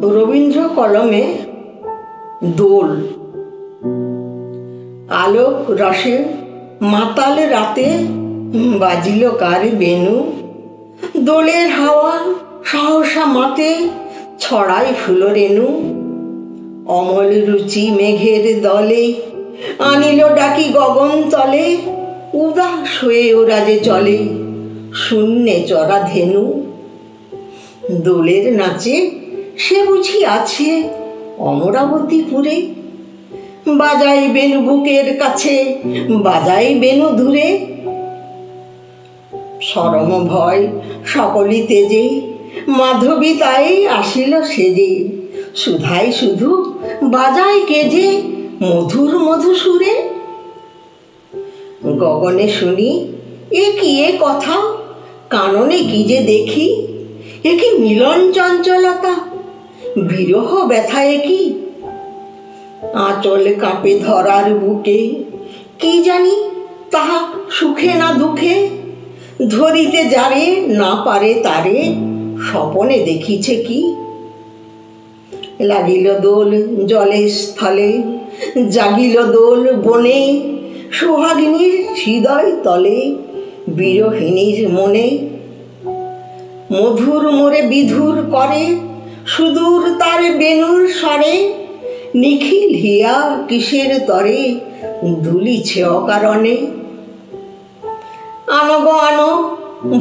রবীন্দ্র কলমে দোল। আলোক রসে মাতাল রাতে বাজিল কার বেনু। দোলের হাওয়া সহসা মাতে ছড়ায় ফুল রেণু। অমল রুচি মেঘের দলে আনিল ডাকি গগন তলে। উদাস হয়ে ওরা যে চলে শূন্যে চড়া ধেনু। দোলের নাচে সে বুঝি আছে অমরাবতীপুরে। বাজাই বেনু বুকের কাছে, বাজাই বেনু দূরে। শরম ভয় সকলি তেজে, মাধবী তাই আসিল সেজে। সুধাই শুধু বাজাই কেজে মধুর মধু সুরে। গগনে শুনি এ কি এ কথা, কাননে কি যে দেখি। এ কি মিলন চঞ্চলতা, বিরহ ব্যথা এ কি। আঁচল কাঁপে ধরার বুকে, কি জানি তাহা সুখে না দুঃখে। ধরিতে যারে না পারে তারে স্বপনে দেখিছে কি। লাগিল দোল জলে স্থলে, জাগিল দোল বনে। সোহাগিনীর হৃদয় তলে, বিরহিণীর মনে। মধুর মোরে বিধুর করে, সুদূর তার বেণুর স্বরে। নিখিল হিয়া কিসের তরে দুলিছে অকারণে। আনো গো আনো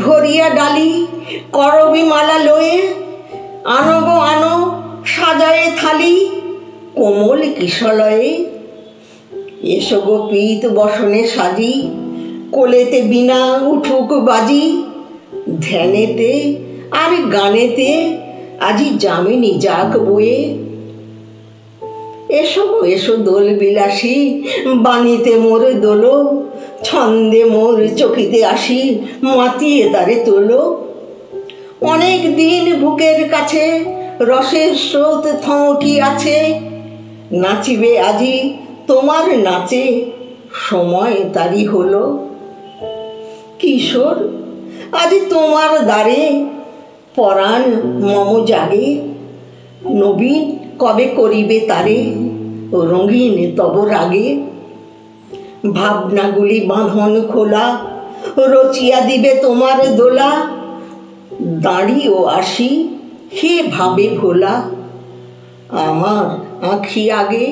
ভরিয়া ডালি করবী মালা লয়ে। আনো গো আনো সাজায়ে থালি কোমল কিশলয়ে। এসো গো পীত বসনে সাজি, কোলেতে বিনা উঠুক বাজি। ধ্যানেতে আর গানেতে আজি যামিনী যাক বয়ে। এসো গো এসো দোল বিলাসী, বাণীতে মোর দোলো। ছন্দে মোর চকিতে আসি, মাতিয়ে তারে তোলো। অনেক দিন বুকের কাছে রসের স্রোত থমকি আছে। নাচিবে আজি তোমার নাচে, সময় তারি হলো। কিশোর আজি তোমার দ্বারে পরাণ মম জাগে। নবীন কবে করিবে তারে রঙিন তব রাগে। ভাবনাগুলি বাঁধন খোলা, রচিয়া দিবে তোমার দোলা। দাঁড়িয়েও আসি হে ভাবে ভোলা, আমার আঁখি আগে।